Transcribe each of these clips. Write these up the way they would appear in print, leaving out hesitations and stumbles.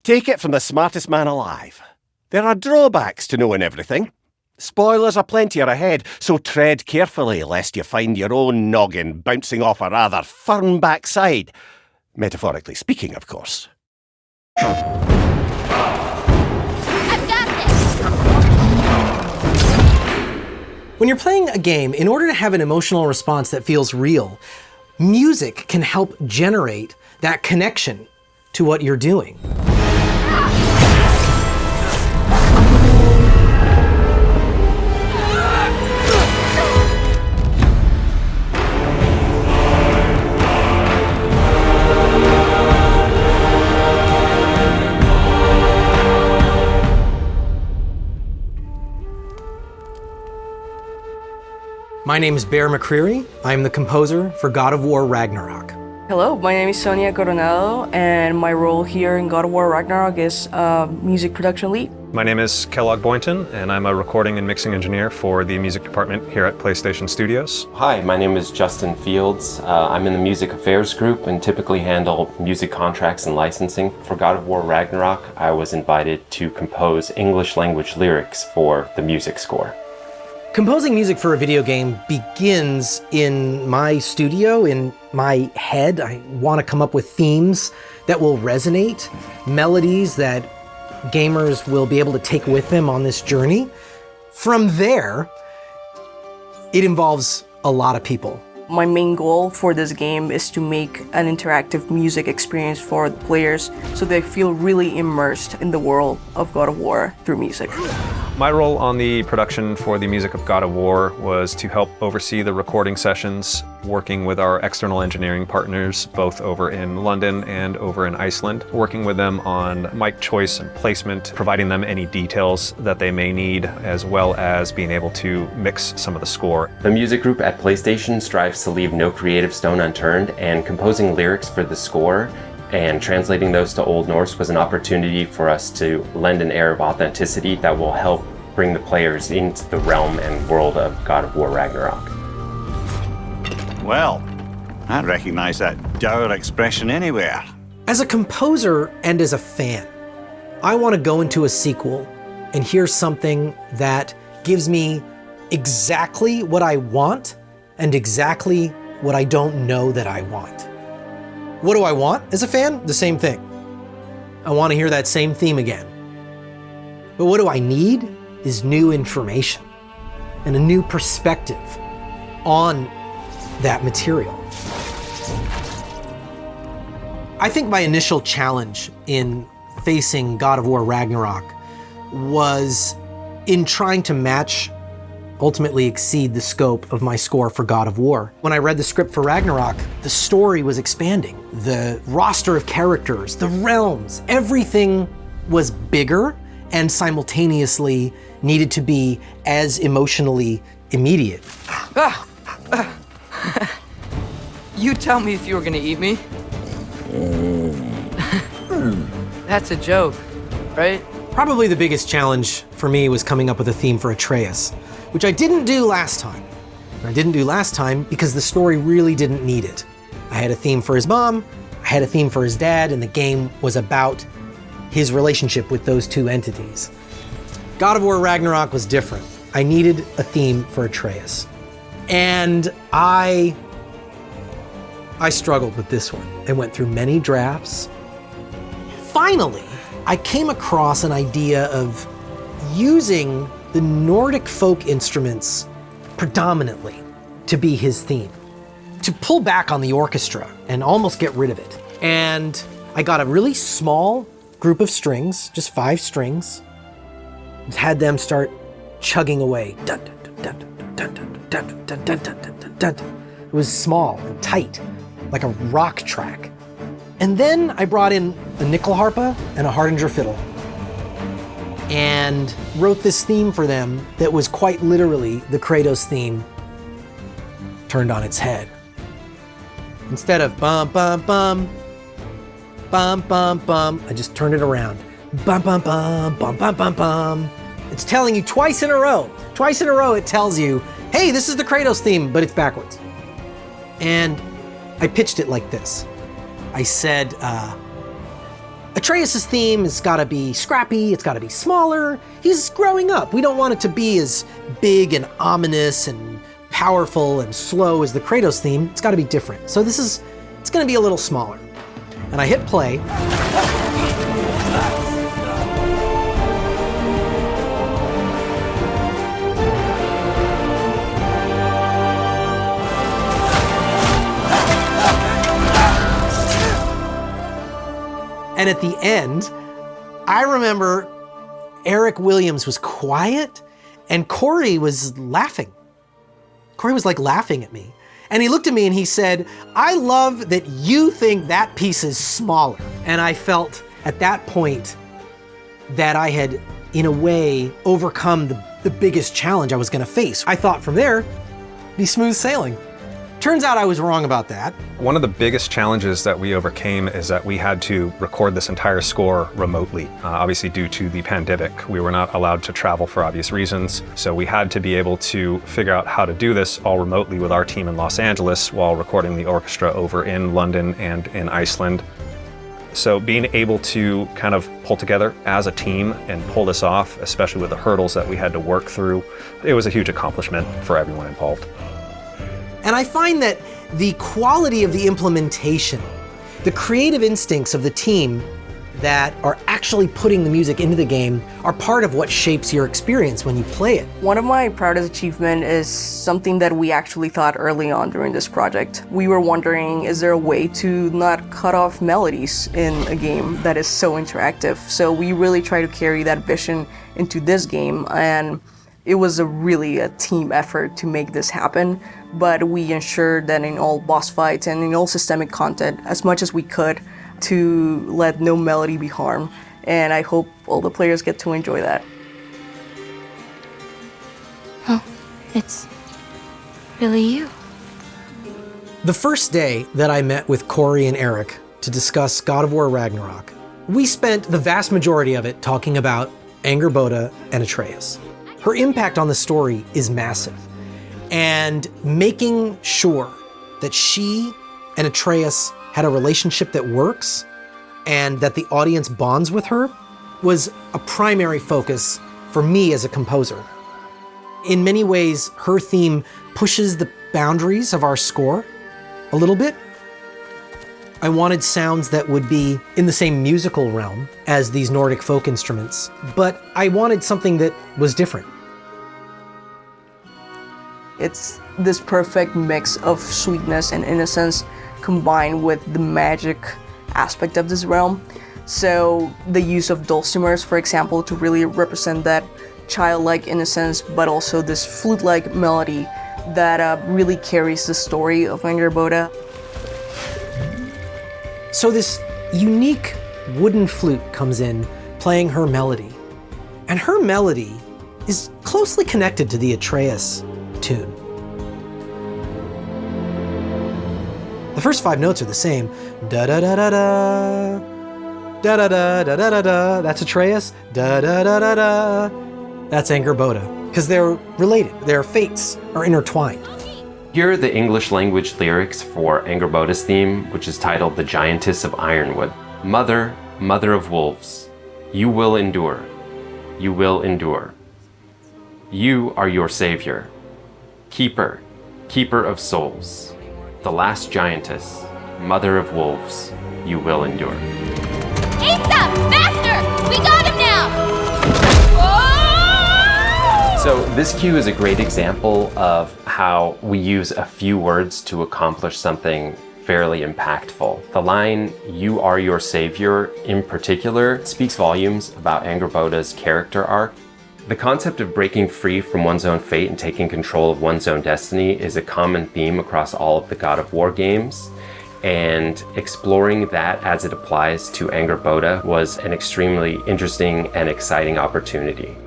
Take it from the smartest man alive. There are drawbacks to knowing everything. Spoilers aplenty are ahead, so tread carefully lest you find your own noggin bouncing off a rather firm backside. Metaphorically speaking, of course. I've got this! When you're playing a game, in order to have an emotional response that feels real, music can help generate that connection to what you're doing. My name is Bear McCreary. I'm the composer for God of War Ragnarok. Hello, my name is Sonia Coronado, and my role here in God of War Ragnarok is music production lead. My name is Kellogg Boynton, and I'm a recording and mixing engineer for the music department here at PlayStation Studios. Hi, my name is Justin Fields. I'm in the music affairs group and typically handle music contracts and licensing. For God of War Ragnarok, I was invited to compose English language lyrics for the music score. Composing music for a video game begins in my studio, in my head. I want to come up with themes that will resonate, melodies that gamers will be able to take with them on this journey. From there, it involves a lot of people. My main goal for this game is to make an interactive music experience for the players so they feel really immersed in the world of God of War through music. My role on the production for the music of God of War was to help oversee the recording sessions, working with our external engineering partners, both over in London and over in Iceland, working with them on mic choice and placement, providing them any details that they may need, as well as being able to mix some of the score. The music group at PlayStation strives to leave no creative stone unturned, and composing lyrics for the score and translating those to Old Norse was an opportunity for us to lend an air of authenticity that will help bring the players into the realm and world of God of War Ragnarok. Well, I'd recognize that dour expression anywhere. As a composer and as a fan, I want to go into a sequel and hear something that gives me exactly what I want and exactly what I don't know that I want. What do I want as a fan? The same thing. I want to hear that same theme again. But what do I need is new information and a new perspective on that material. I think my initial challenge in facing God of War Ragnarok was in trying to match, ultimately exceed the scope of my score for God of War. When I read the script for Ragnarok, the story was expanding. The roster of characters, the realms, everything was bigger and simultaneously needed to be as emotionally immediate. You tell me if you were gonna eat me. That's a joke, right? Probably the biggest challenge for me was coming up with a theme for Atreus, which I didn't do last time. And I didn't do last time because the story really didn't need it. I had a theme for his mom, I had a theme for his dad, and the game was about his relationship with those two entities. God of War Ragnarok was different. I needed a theme for Atreus. And I struggled with this one. I went through many drafts. Finally, I came across an idea of using the Nordic folk instruments predominantly to be his theme, to pull back on the orchestra and almost get rid of it. And I got a really small group of strings, just 5 strings, had them start chugging away. Dun, dun, dun, dun, dun, dun, dun, dun, dun, dun, dun, dun. It was small and tight, like a rock track. And then I brought in a nickel harpa and a Hardinger fiddle and wrote this theme for them that was quite literally the Kratos theme turned on its head. Instead of bum, bum, bum, bum, bum, bum, I just turned it around. Bum, bum, bum, bum, bum, bum, bum. It's telling you twice in a row. Twice in a row it tells you, hey, this is the Kratos theme, but it's backwards. And I pitched it like this. I said, Atreus' theme has got to be scrappy, it's got to be smaller. He's growing up. We don't want it to be as big and ominous and powerful and slow as the Kratos theme. It's got to be different. So it's going to be a little smaller. And I hit play. And at the end, I remember Eric Williams was quiet and Corey was laughing. Corey was like laughing at me. And he looked at me and he said, "I love that you think that piece is smaller." And I felt at that point that I had, in a way, overcome the biggest challenge I was gonna face. I thought from there, be smooth sailing. Turns out I was wrong about that. One of the biggest challenges that we overcame is that we had to record this entire score remotely. Obviously, due to the pandemic, we were not allowed to travel for obvious reasons. So we had to be able to figure out how to do this all remotely with our team in Los Angeles while recording the orchestra over in London and in Iceland. So being able to kind of pull together as a team and pull this off, especially with the hurdles that we had to work through, it was a huge accomplishment for everyone involved. And I find that the quality of the implementation, the creative instincts of the team that are actually putting the music into the game are part of what shapes your experience when you play it. One of my proudest achievements is something that we actually thought early on during this project. We were wondering, is there a way to not cut off melodies in a game that is so interactive? So we really try to carry that vision into this game, and it was really a team effort to make this happen, but we ensured that in all boss fights and in all systemic content, as much as we could, to let no melody be harmed. And I hope all the players get to enjoy that. Oh, it's really you. The first day that I met with Corey and Eric to discuss God of War Ragnarok, we spent the vast majority of it talking about Angerboda and Atreus. Her impact on the story is massive, and making sure that she and Atreus had a relationship that works and that the audience bonds with her was a primary focus for me as a composer. In many ways, her theme pushes the boundaries of our score a little bit. I wanted sounds that would be in the same musical realm as these Nordic folk instruments, but I wanted something that was different. It's this perfect mix of sweetness and innocence combined with the magic aspect of this realm. So the use of dulcimers, for example, to really represent that childlike innocence, but also this flute-like melody that really carries the story of Angerboda. So this unique wooden flute comes in, playing her melody. And her melody is closely connected to the Atreus tune. The first 5 notes are the same. Da da da da da. Da da da da da da da. That's Atreus. Da da da da da. That's Angerboda. Because they're related. Their fates are intertwined. Here are the English language lyrics for Angerboda's theme, which is titled The Giantess of Ironwood. Mother, mother of wolves, you will endure. You will endure. You are your savior. Keeper, keeper of souls. The last giantess, mother of wolves, you will endure. Asa! Faster! We got him now! Whoa! So this cue is a great example of how we use a few words to accomplish something fairly impactful. The line, "You are your savior," in particular, speaks volumes about Angerboda's character arc. The concept of breaking free from one's own fate and taking control of one's own destiny is a common theme across all of the God of War games, and exploring that as it applies to Angerboda was an extremely interesting and exciting opportunity.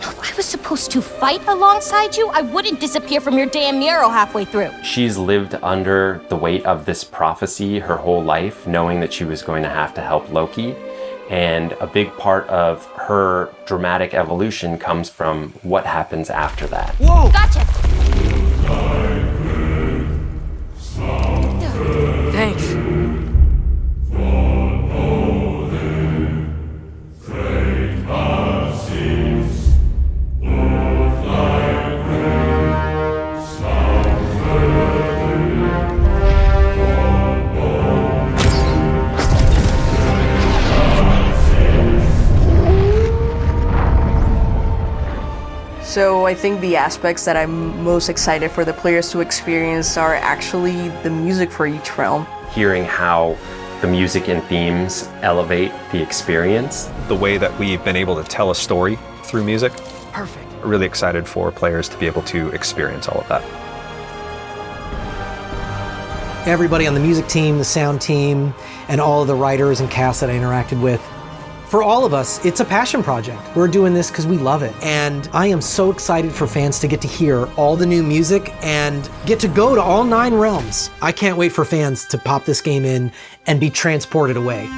If I was supposed to fight alongside you, I wouldn't disappear from your damn mural halfway through. She's lived under the weight of this prophecy her whole life, knowing that she was going to have to help Loki. And a big part of her dramatic evolution comes from what happens after that. Whoa! Gotcha! Thanks. So I think the aspects that I'm most excited for the players to experience are actually the music for each realm. Hearing how the music and themes elevate the experience. The way that we've been able to tell a story through music. Perfect. Really excited for players to be able to experience all of that. Everybody on the music team, the sound team, and all of the writers and cast that I interacted with. For all of us, it's a passion project. We're doing this because we love it. And I am so excited for fans to get to hear all the new music and get to go to all 9 realms. I can't wait for fans to pop this game in and be transported away.